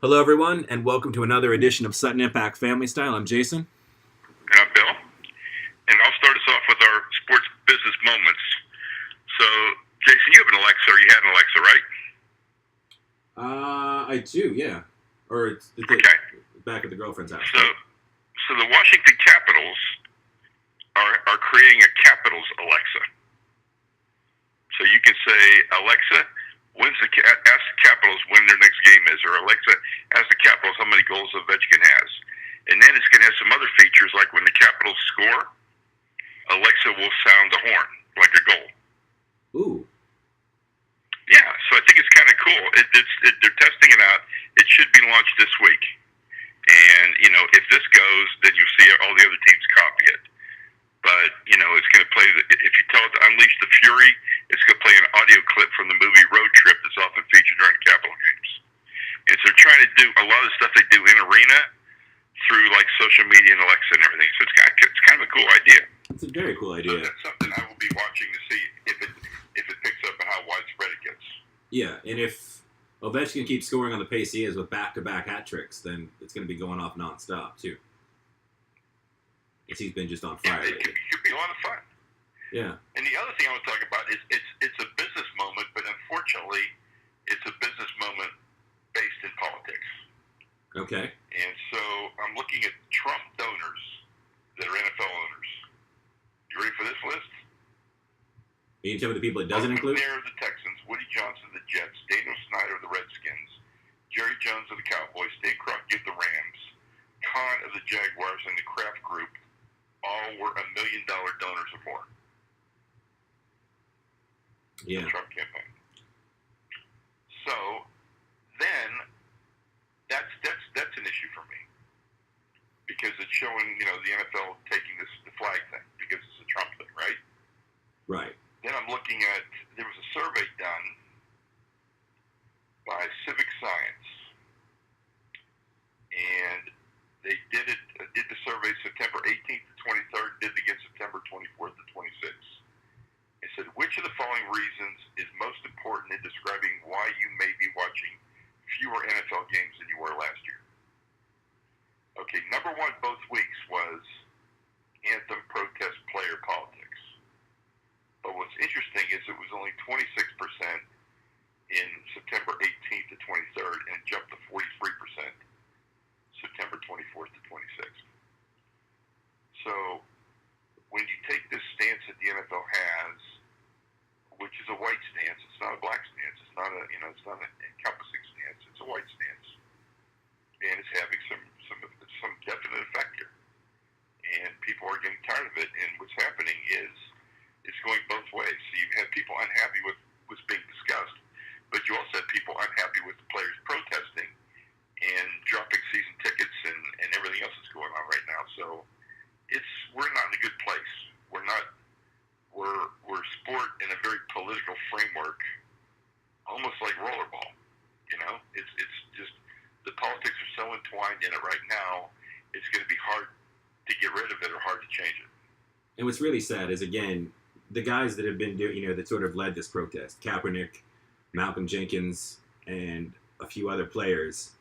Hello, everyone, and welcome to another edition of Sutton Impact Family Style. I'm Jason. And I'm Bill. And I'll start us off with our sports business moments. So, Jason, you have an Alexa, or you had an Alexa, right? I do, yeah. Or it's Okay. back at the girlfriend's house. So the Washington Capitals are creating a Capitals Alexa. So you can say, Alexa, ask the Capitals when their next game is, or Alexa, ask the Capitals how many goals Ovechkin has. And then it's going to have some other features, like when the Capitals score, Alexa will sound the horn, like a goal. Ooh. Yeah, so I think it's kind of cool. They're testing it out. It should be launched this week. And, if this goes, then you see all the other teams copy it. But, it's going to play, if you tell it to unleash the fury, it's going to play an audio clip from the movie Road Trip that's often featured during Capital games. And so they're trying to do a lot of the stuff they do in arena through, like, social media and Alexa and everything. So it's kind of a cool idea. It's a very cool idea. So that's something I will be watching to see if it picks up and how widespread it gets. Yeah, and if Ovechkin keeps scoring on the pace he is with back-to-back hat tricks, then it's going to be going off nonstop, too. Because he's been just on fire lately. It could be a lot of fun. Yeah. And the other thing I want to talk about is it's a business moment, but unfortunately, it's a business moment based in politics. Okay. And so I'm looking at Trump donors that are NFL owners. You ready for this list? Can you tell me the people it doesn't include? Mayor of the Texans, Woody Johnson of the Jets, Daniel Snyder of the Redskins, Jerry Jones of the Cowboys, Dave Kroenke of the Rams, Khan of the Jaguars, and the Kraft Group all were $1 million donors or more. Yeah. The Trump campaign. So then that's an issue for me because it's showing the NFL taking the flag thing because it's a Trump thing, right? Right. Then I'm looking at there was a survey done by Civic Science, and they did the survey September 18th to 23rd, did it again September 24th to 26th. It said, which of the following reasons is most important in describing why you may be watching fewer NFL games than you were last year? Okay, number one both weeks was anthem, protest, player politics. But what's interesting is it was only 26% in September 18th to 23rd, and it jumped to 43% September 24th to 26th. So when you take this stance that the NFL has, which is a white stance, it's not a black stance, it's not an encompassing stance, it's a white stance, and it's having some definite effect here, and people are getting tired of it. And what's happening is it's going both ways. So you have people unhappy with what's being discussed, but you also have people unhappy with the players protesting and dropping season tickets and everything else that's going on right now. So we're not in a good place. We're sport in a very political framework, almost like rollerball. It's just the politics are so entwined in it right now. It's going to be hard to get rid of it or hard to change it. And what's really sad is, again, the guys that have been doing, that sort of led this protest, Kaepernick, Malcolm Jenkins, and a few other players,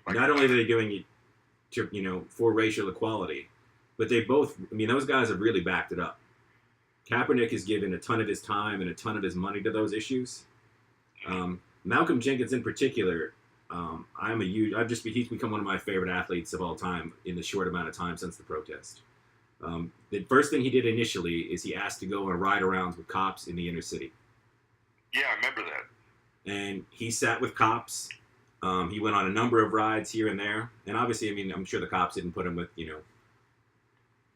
not only are they doing it to, for racial equality, but they both, those guys have really backed it up. Kaepernick has given a ton of his time and a ton of his money to those issues. Malcolm Jenkins in particular, he's become one of my favorite athletes of all time in the short amount of time since the protest. The first thing he did initially is he asked to go on ride-arounds with cops in the inner city. Yeah, I remember that. And he sat with cops. He went on a number of rides here and there. And obviously, I'm sure the cops didn't put him with,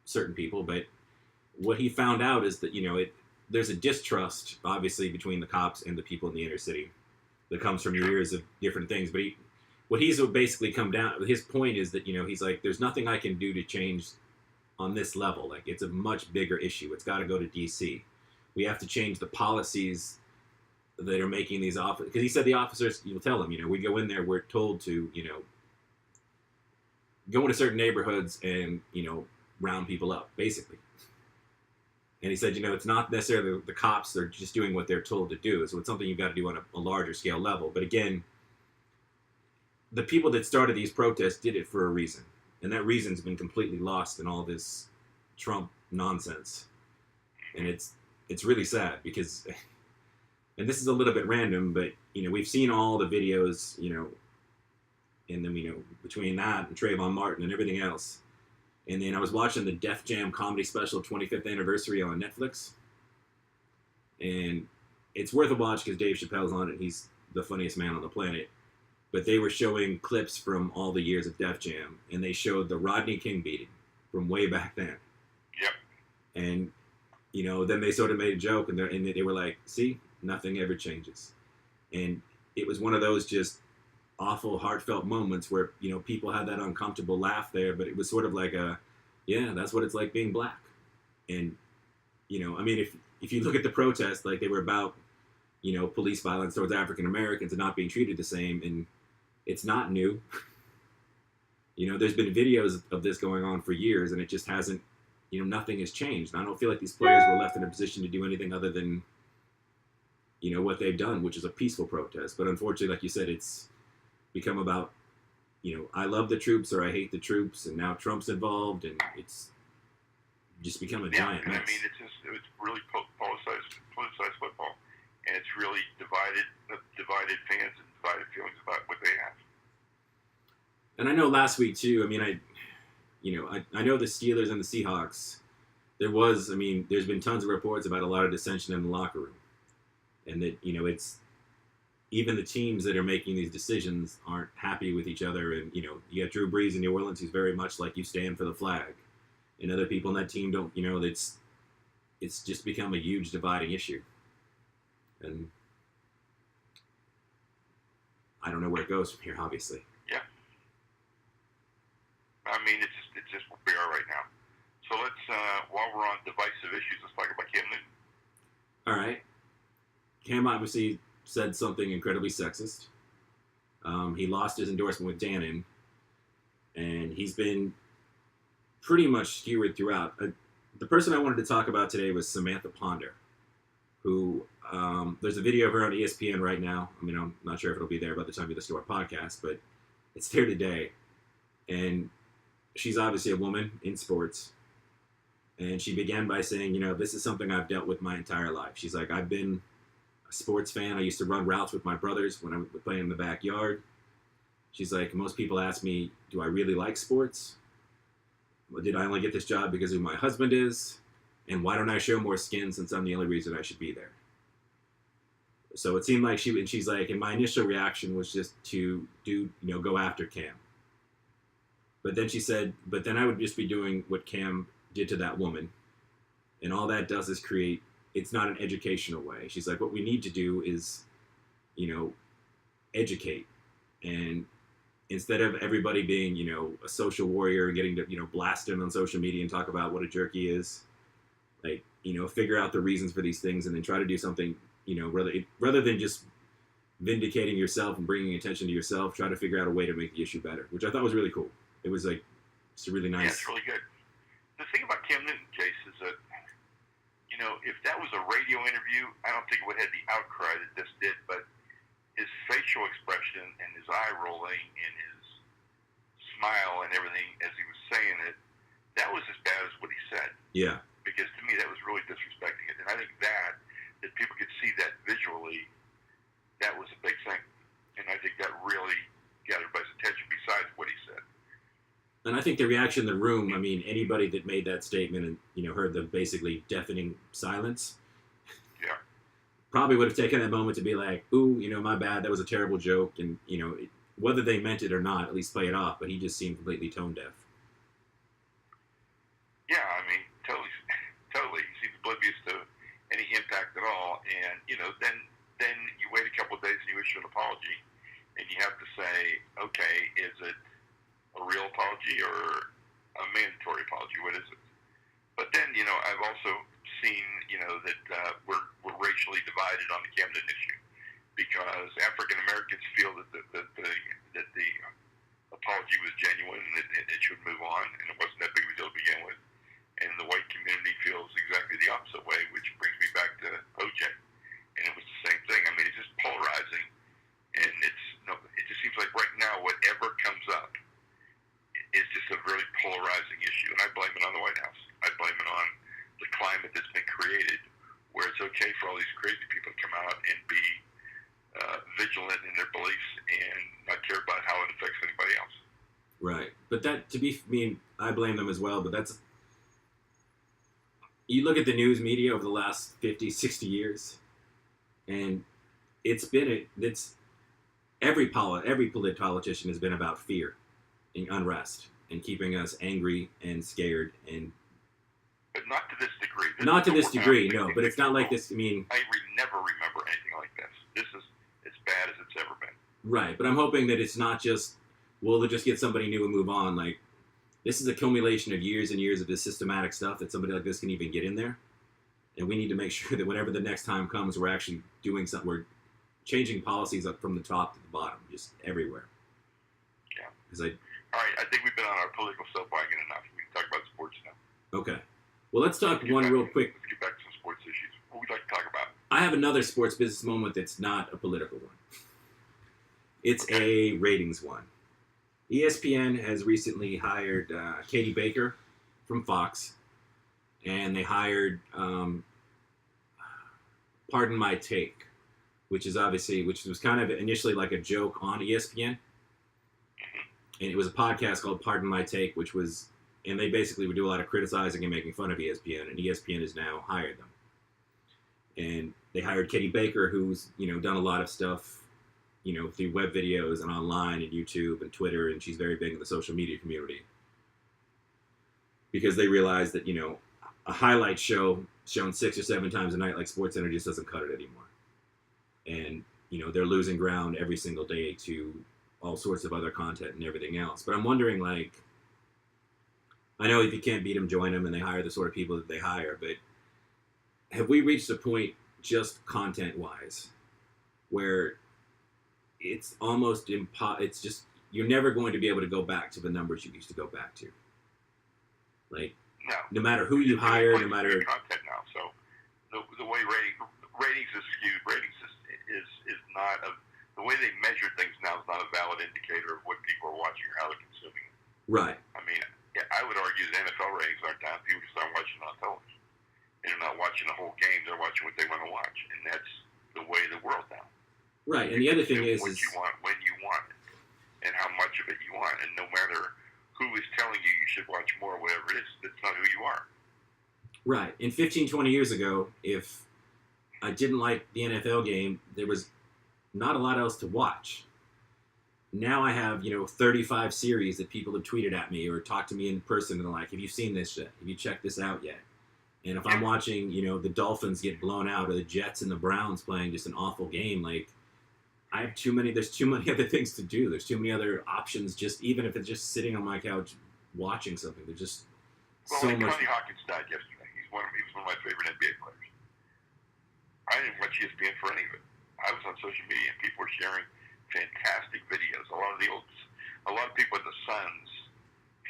certain people. But what he found out is that, there's a distrust, obviously, between the cops and the people in the inner city that comes from years of different things. But what he's basically come down, his point is that, he's like, there's nothing I can do to change on this level. Like, it's a much bigger issue. It's got to go to D.C. We have to change the policies that are making these officers. Because he said the officers, you'll tell them, we go in there, we're told to, go into certain neighborhoods and, round people up, basically. And he said, it's not necessarily the cops, they're just doing what they're told to do. So it's something you've got to do on a larger scale level. But again, the people that started these protests did it for a reason, and that reason's been completely lost in all this Trump nonsense, and it's really sad because, and this is a little bit random, but we've seen all the videos, and then between that and Trayvon Martin and everything else, and then I was watching the Def Jam comedy special 25th anniversary on Netflix, and it's worth a watch because Dave Chappelle's on it. He's the funniest man on the planet. But they were showing clips from all the years of Def Jam, and they showed the Rodney King beating from way back then. Yep. And, then they sort of made a joke, and they were like, see, nothing ever changes. And it was one of those just awful, heartfelt moments where, people had that uncomfortable laugh there, but it was sort of like yeah, that's what it's like being black. And, if you look at the protests, like they were about, police violence towards African Americans and not being treated the same, and it's not new. There's been videos of this going on for years, and it just hasn't, nothing has changed. I don't feel like these players were left in a position to do anything other than, what they've done, which is a peaceful protest. But unfortunately, like you said, it's become about, I love the troops or I hate the troops, and now Trump's involved, and it's just become a giant mess. I mean, it's really politicized football, and it's really divided fans and divided feelings about what they have. And I know last week too. I mean, I know the Steelers and the Seahawks. There's been tons of reports about a lot of dissension in the locker room, and that it's even the teams that are making these decisions aren't happy with each other. And you got Drew Brees in New Orleans, who's very much like you stand for the flag, and other people on that team don't. It's just become a huge dividing issue, and I don't know where it goes from here, obviously. Yeah. I mean, it's just where we are right now. So let's, while we're on divisive issues, let's talk about Cam Newton. All right. Cam obviously said something incredibly sexist. He lost his endorsement with Dannon, and he's been pretty much skewered throughout. The person I wanted to talk about today was Samantha Ponder, who there's a video of her on ESPN right now. I mean, I'm not sure if it'll be there by the time you listen to our podcast, but it's there today. And she's obviously a woman in sports. And she began by saying, this is something I've dealt with my entire life. She's like, I've been a sports fan. I used to run routes with my brothers when I was playing in the backyard. She's like, most people ask me, do I really like sports? Did I only get this job because of who my husband is? And why don't I show more skin since I'm the only reason I should be there? So it seemed like she's like, and my initial reaction was just to go after Cam. But then she said, but then I would just be doing what Cam did to that woman. And all that does is create, it's not an educational way. She's like, what we need to do is, educate. And instead of everybody being, a social warrior and getting to, blast him on social media and talk about what a jerk he is, like, figure out the reasons for these things and then try to do something, rather than just vindicating yourself and bringing attention to yourself, try to figure out a way to make the issue better, which I thought was really cool. It was like, it's a really nice. Yeah, it's really good. The thing about Cam Newton, Chase, is that, if that was a radio interview, I don't think it would have the outcry that this did, but his facial expression and his eye rolling and his smile and everything as he was saying it, that was as bad as what he said. Yeah. Because to me, that was really disrespecting it. And I think that people could see that visually, that was a big thing. And I think that really got everybody's attention besides what he said. And I think the reaction in the room, I mean, anybody that made that statement and, heard the basically deafening silence, yeah, probably would have taken that moment to be like, ooh, my bad, that was a terrible joke. And, whether they meant it or not, at least play it off. But he just seemed completely tone deaf. Yeah, I mean, totally. He seems oblivious to any impact at all. And, then you wait a couple of days and you issue an apology. And you have to say, okay, is it a real apology or a mandatory apology? What is it? But then, I've also seen, that we're racially divided on the Cam Newton issue because African Americans feel that the apology was genuine and it should move on and it wasn't that big of a deal to begin with. And the white community feels exactly the opposite way, which brings me back to OJ. And it was the same thing. I mean, it's just polarizing. And it just seems like right now what whatever comes up is just a very polarizing issue, and I blame it on the White House. I blame it on the climate that's been created, where it's okay for all these crazy people to come out and be vigilant in their beliefs and not care about how it affects anybody else. Right. But that, I blame them as well, but that's, you look at the news media over the last 50, 60 years, and every politician has been about fear and unrest and keeping us angry and scared, and but not to this degree. Not to this degree, no. But it's not like this. I mean, never remember anything like this. This is as bad as it's ever been. Right, but I'm hoping that it's not just, we'll just get somebody new and move on. Like, this is a accumulation of years and years of this systematic stuff that somebody like this can even get in there. And we need to make sure that whenever the next time comes, we're actually doing something. We're changing policies up from the top to the bottom, just everywhere. Yeah. All right, I think we've been on our political soapwagon enough. We can talk about sports now. Okay. Well, let's talk one real quick. Let's get back to some sports issues. What would you like to talk about? I have another sports business moment that's not a political one. It's a ratings one. ESPN has recently hired Katie Baker from Fox, and they hired Pardon My Take, which was kind of initially like a joke on ESPN. And it was a podcast called Pardon My Take, and they basically would do a lot of criticizing and making fun of ESPN, and ESPN has now hired them. And they hired Katie Baker, who's, done a lot of stuff, through web videos and online and YouTube and Twitter, and she's very big in the social media community. Because they realized that, a highlight show shown 6 or 7 times a night like SportsCenter just doesn't cut it anymore. And, they're losing ground every single day to all sorts of other content and everything else. But I'm wondering, I know if you can't beat them, join them, and they hire the sort of people that they hire, but have we reached a point, just content-wise, where it's almost it's just, you're never going to be able to go back to the numbers you used to go back to? No matter who you hire, no matter... content now, so the way ratings is skewed, is not the way they measure things now is not a valid indicator of what people are watching or how they're consuming it. Right. I mean, I would argue that NFL ratings aren't down. People just aren't watching it on television. They're not watching the whole game. They're watching what they want to watch, and that's the way of the world now. Right, and the other thing is what you want, when you want it, and how much of it you want, and no matter who is telling you should watch more, whatever it is, that's not who you are. Right. And 15, 20 years ago, if I didn't like the NFL game, there was not a lot else to watch. Now I have, 35 series that people have tweeted at me or talked to me in person and like, have you seen this yet? Have you checked this out yet? And if I'm watching, the Dolphins get blown out or the Jets and the Browns playing just an awful game, there's too many other things to do. There's too many other options, just even if it's just sitting on my couch watching something. There's just so much. Tony Hawkins died yesterday. He was one of my favorite NBA players. I didn't watch ESPN for any of it. I was on social media and people were sharing fantastic videos. A lot of people at the Suns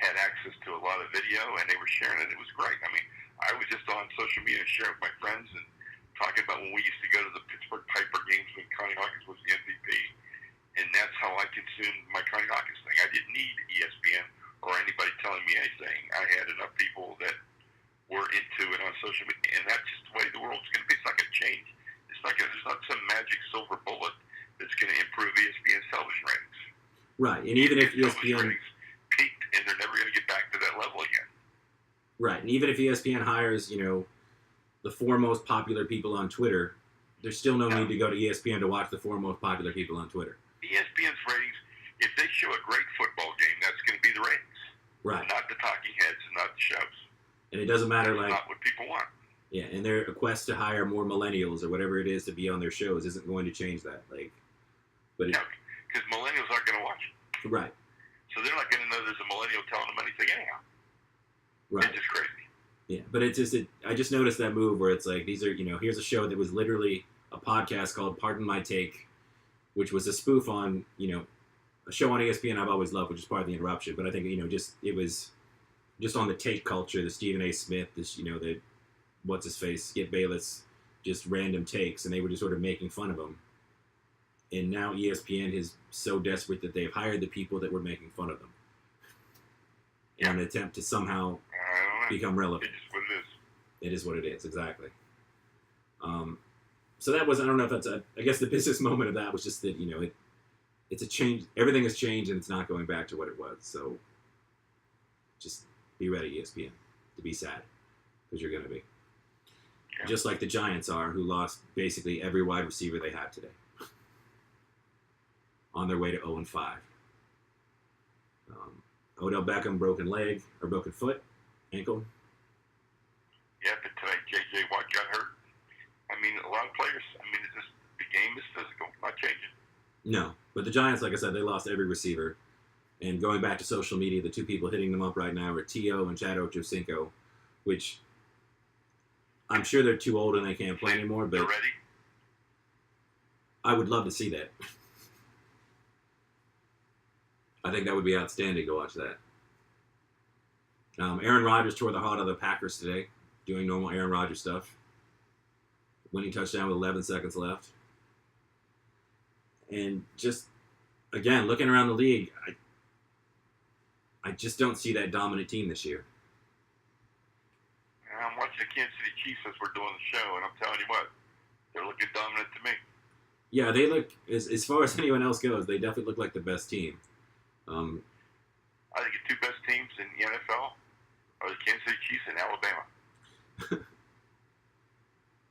had access to a lot of video and they were sharing it. It was great. I mean, I was just on social media sharing with my friends and talking about when we used to go to the Pittsburgh Piper games when Connie Hawkins was the MVP. And that's how I consumed my Connie Hawkins thing. I didn't need ESPN or anybody telling me anything. I had enough people that were into it on social media, and that's just the way the world's going to be. It's not going to change. There's not some magic silver bullet that's going to improve ESPN's television ratings. Right, and even if ESPN ratings peaked, and they're never going to get back to that level again. Right, and even if ESPN hires, the 4 most popular people on Twitter, there's still no need to go to ESPN to watch the 4 most popular people on Twitter. ESPN's ratings, if they show a great football game, that's going to be the ratings. Right. Not the talking heads and not the shows. And it doesn't matter, that's not what people want. Yeah, and their quest to hire more millennials or whatever it is to be on their shows isn't going to change that. Because millennials aren't going to watch it. Right. So they're not going to know there's a millennial telling them anything anyhow. Right. It's just crazy. Yeah, but it's just, I just noticed that move where it's like, these are, here's a show that was literally a podcast called Pardon My Take, which was a spoof on, a show on ESPN I've always loved, which is part of the interruption. But I think, it was just on the take culture, the Stephen A. Smith, this, the what's his face, Skip Bayless, just random takes, and they were just sort of making fun of him. And now ESPN is so desperate that they've hired the people that were making fun of them in an attempt to somehow become relevant. It is what it is. It is what it is, exactly. So that was, I don't know if that's I guess the business moment of that was just that, it's a change. Everything has changed and it's not going back to what it was. So just be ready, ESPN, to be sad, because you're going to be. Yeah. Just like the Giants are, who lost basically every wide receiver they had today. On their way to 0-5. Odell Beckham, broken foot, ankle. Yeah, but tonight J.J. Watt got hurt. I mean, a lot of players. I mean, the game is physical, not changing. No, but the Giants, like I said, they lost every receiver. And going back to social media, the two people hitting them up right now are T.O. and Chad Ochocinco, which I'm sure they're too old and they can't play anymore. But they're ready. I would love to see that. I think that would be outstanding to watch that. Aaron Rodgers tore the heart of the Packers today, doing normal Aaron Rodgers stuff. Winning touchdown with 11 seconds left. And just, again, looking around the league, I just don't see that dominant team this year. I'm watching the Kansas City Chiefs as we're doing the show, and I'm telling you what, they're looking dominant to me. Yeah, they look, as far as anyone else goes, they definitely look like the best team. I think the two best teams in the NFL are the Kansas City Chiefs and Alabama.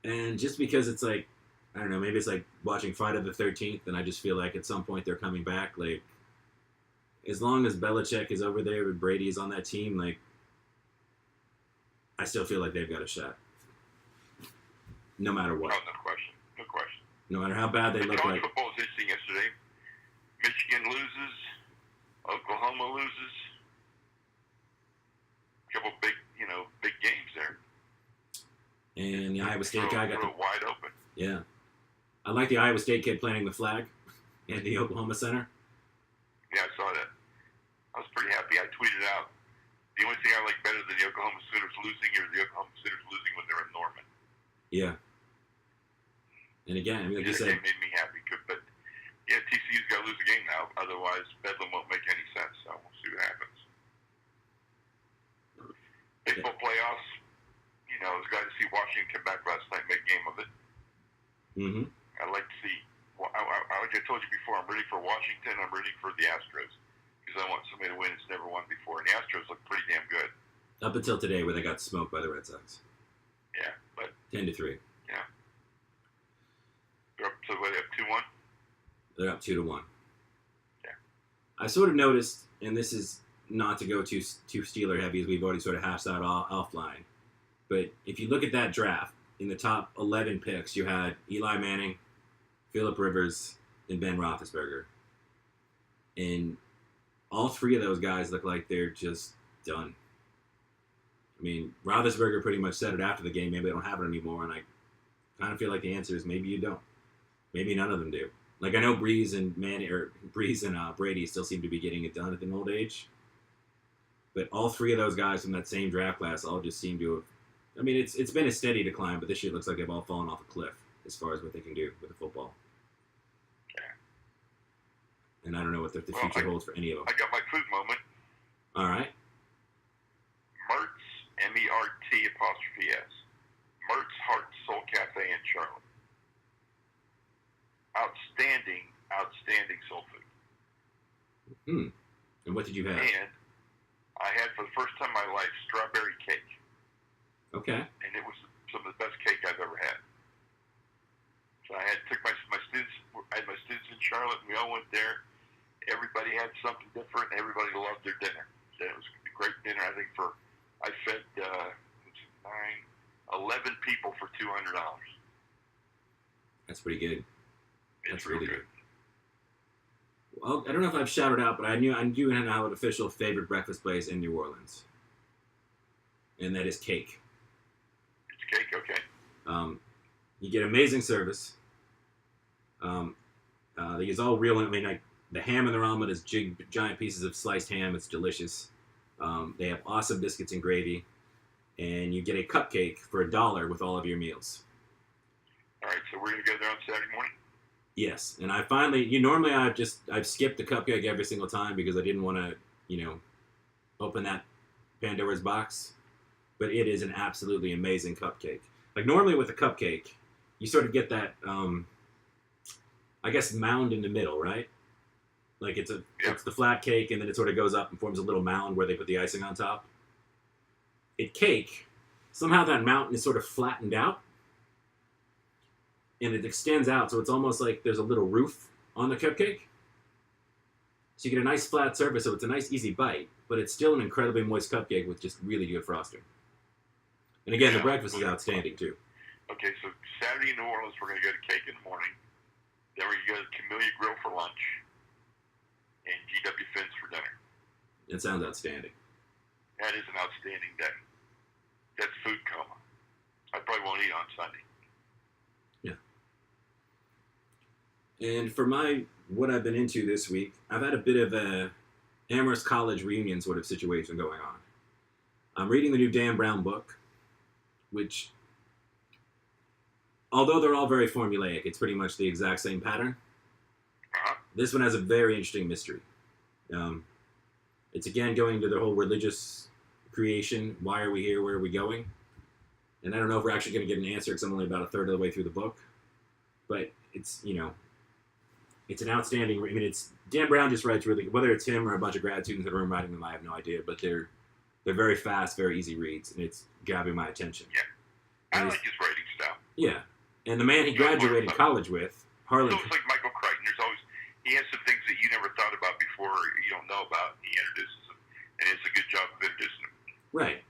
And just because it's like, I don't know, maybe it's like watching Friday the 13th, and I just feel like at some point they're coming back. Like, as long as Belichick is over there and Brady is on that team, like, I still feel like they've got a shot. No matter what. Oh, no question. No question. No matter how bad they look like. Football was interesting yesterday. Michigan loses. Oklahoma loses. A couple big games there. And the Iowa State guy got wide open. Yeah. I like the Iowa State kid planting the flag in the Oklahoma Center. Yeah, I saw that. I was pretty happy. I tweeted out, the only thing I like better than the Oklahoma Sooners losing is the Oklahoma Sooners losing when they're in Norman. Yeah. And again, I mean, like you said, it made me happy. But yeah, TCU's got to lose a game now. Otherwise, Bedlam won't make any sense. So we'll see what happens. Baseball playoffs. I was glad to see Washington come back last night and make a game of it. Mm-hmm. I'd like to see. Like I told you before, I'm ready for Washington. I'm ready for the Astros because I want somebody to win that's never won before. And the Astros look pretty damn good. Up until today, where they got smoked by the Red Sox. Yeah, but 10-3. Yeah. They're up to what? They have 2-1. They're up 2-1. Yeah. I sort of noticed, and this is not to go too Steeler heavy, as we've already sort of hashed out offline. But if you look at that draft, in the top 11 picks, you had Eli Manning, Phillip Rivers, and Ben Roethlisberger. And all three of those guys look like they're just done. I mean, Roethlisberger pretty much said it after the game. Maybe they don't have it anymore. And I kind of feel like the answer is maybe you don't. Maybe none of them do. Like, I know Breeze and Brady still seem to be getting it done at an old age. But all three of those guys from that same draft class all just seem to have... I mean, it's been a steady decline, but this year it looks like they've all fallen off a cliff as far as what they can do with the football. Yeah. And I don't know what the future holds for any of them. I got my food moment. All right. Mertz, MERT''S. Mertz Heart Soul Cafe in Charlotte. Outstanding soul food. And what did you have? And I had, for the first time in my life, strawberry cake. Okay. And it was some of the best cake I've ever had. So I took my students. I had my students in Charlotte, and we all went there. Everybody had something different. Everybody loved their dinner. So it was a great dinner. I think I fed 11 people for $200. That's pretty good. It's really good. Well, I don't know if I've shouted out, but I do have an official favorite breakfast place in New Orleans, and that is Cake. It's Cake, okay. You get amazing service. It's all real. I mean, like, the ham in their omelet is giant pieces of sliced ham. It's delicious. They have awesome biscuits and gravy, and you get a cupcake for $1 with all of your meals. All right, so we're gonna go there on Saturday morning. Yes, and I finally. Normally I've skipped the cupcake every single time because I didn't want to open that Pandora's box. But it is an absolutely amazing cupcake. Like normally with a cupcake, you sort of get that I guess mound in the middle, right? Like it's the flat cake, and then it sort of goes up and forms a little mound where they put the icing on top. At cake, somehow that mountain is sort of flattened out, and it extends out, so it's almost like there's a little roof on the cupcake. So you get a nice flat surface, so it's a nice easy bite, but it's still an incredibly moist cupcake with just really good frosting. And again, the breakfast is outstanding too. Okay, so Saturday in New Orleans, we're going to go to cake in the morning. Then we're going to go to Camellia Grill for lunch, and GW Finn's for dinner. It sounds outstanding. That is an outstanding day. That's food coma. I probably won't eat on Sunday. Yeah. And for what I've been into this week, I've had a bit of a Amherst College reunion sort of situation going on. I'm reading the new Dan Brown book, which, although they're all very formulaic, it's pretty much the exact same pattern. Uh-huh. This one has a very interesting mystery. It's again going to the whole religious creation. Why are we here? Where are we going? And I don't know if we're actually going to get an answer because I'm only about a third of the way through the book. But it's it's an outstanding. I mean, it's Dan Brown just writes really. Whether it's him or a bunch of grad students in the room writing them, I have no idea. But they're very fast, very easy reads, and it's grabbing my attention. Yeah, I like his writing style. Yeah, and the man he graduated college with, Harlan. It's like Michael Crichton. He has some things that you never thought about before, or you don't know about. He introduces them, and it's a good job of introducing them. Right.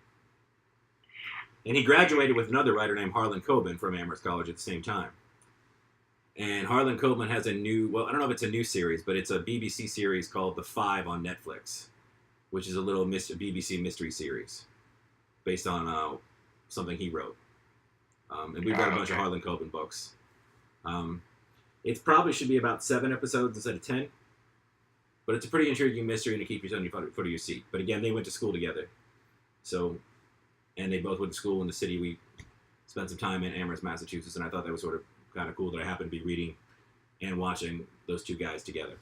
And he graduated with another writer named Harlan Coben from Amherst College at the same time. And Harlan Coben has a new, well, I don't know if it's a new series, but it's a BBC series called The Five on Netflix, which is a little BBC mystery series based on something he wrote. And we've got a bunch of Harlan Coben books. It probably should be about 7 episodes instead of 10. But it's a pretty intriguing mystery and to keep you on your foot of your seat. But again, they went to school together. So, and they both went to school in the city. We spent some time in Amherst, Massachusetts, and I thought that was sort of kind of cool that I happened to be reading and watching those two guys together.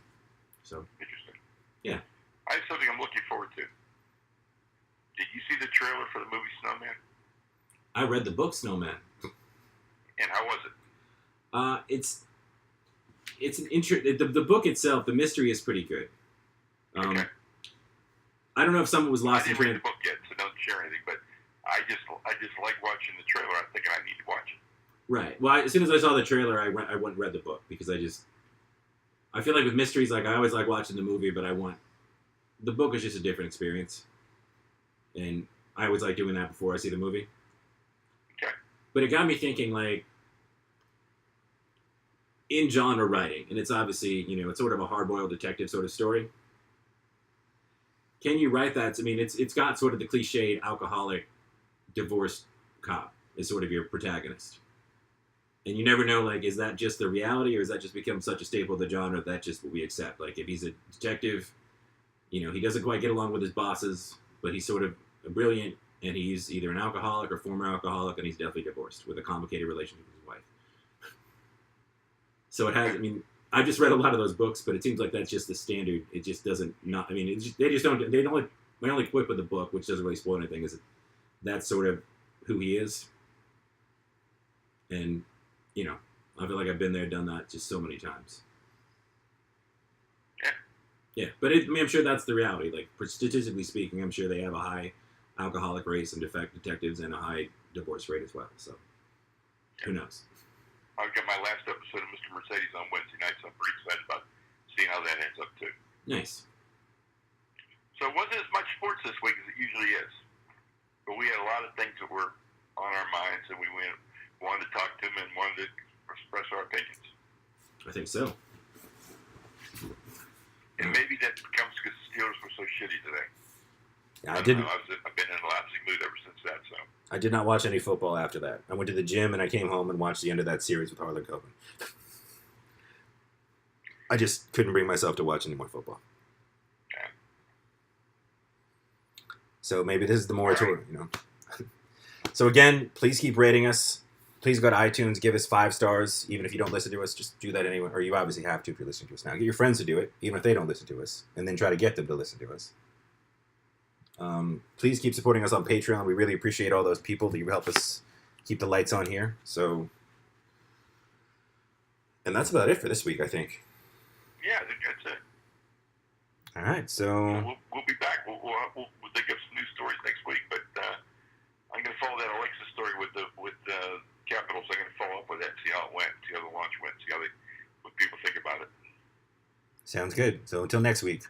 So, interesting. Yeah. I have something I'm looking forward to. Did you see the trailer for the movie Snowman? I read the book Snowman. And how was it? It's an the book itself, the mystery is pretty good. Okay. I don't know if someone was lost I in didn't read the book yet, so don't share anything. But I just like watching the trailer. I'm thinking I need to watch it. Right. Well, as soon as I saw the trailer, I went and read the book because I feel like with mysteries, like I always like watching the movie, but the book is just a different experience, and I always like doing that before I see the movie. Okay. But it got me thinking, like, in genre writing, and it's obviously, it's sort of a hard-boiled detective sort of story. Can you write that? I mean, it's got sort of the cliched alcoholic, divorced cop as sort of your protagonist. And you never know, like, is that just the reality, or has that just become such a staple of the genre that's just what we accept? Like, if he's a detective, he doesn't quite get along with his bosses, but he's sort of brilliant, and he's either an alcoholic or former alcoholic, and he's definitely divorced with a complicated relationship with his wife. So it has, I've just read a lot of those books, but it seems like that's just the standard. It just doesn't, they only quit with the book, which doesn't really spoil anything, is that's sort of who he is. And, I feel like I've been there, done that just so many times. Yeah, but I'm sure that's the reality. Like, statistically speaking, I'm sure they have a high alcoholic rate and detectives and a high divorce rate as well. So, who knows? I've got my last episode of Mr. Mercedes on Wednesday night, so I'm pretty excited about seeing how that ends up, too. Nice. So it wasn't as much sports this week as it usually is. But we had a lot of things that were on our minds, and we wanted to talk to them and wanted to express our opinions. I think so. And maybe that comes because the Steelers were so shitty today. I didn't. I've been in a lapsing mood ever since that, so. I did not watch any football after that. I went to the gym and I came home and watched the end of that series with Harlan Coben. I just couldn't bring myself to watch any more football. Yeah. So maybe this is the moratorium, So again, please keep rating us. please go to iTunes, give us 5 stars, even if you don't listen to us. Just do that anyway, or you obviously have to if you're listening to us now. Get your friends to do it, even if they don't listen to us, and then try to get them to listen to us. Please keep supporting us on Patreon. We really appreciate all those people that you help us keep the lights on here. So, and that's about it for this week, I think. Yeah, I think that's it. All right, so we'll be back. We'll think of some new stories next week, but I'm going to follow that Alexa story with Capitals. I'm going to follow up with that, see how it went, see how the launch went, see what people think about it. Sounds good. So until next week.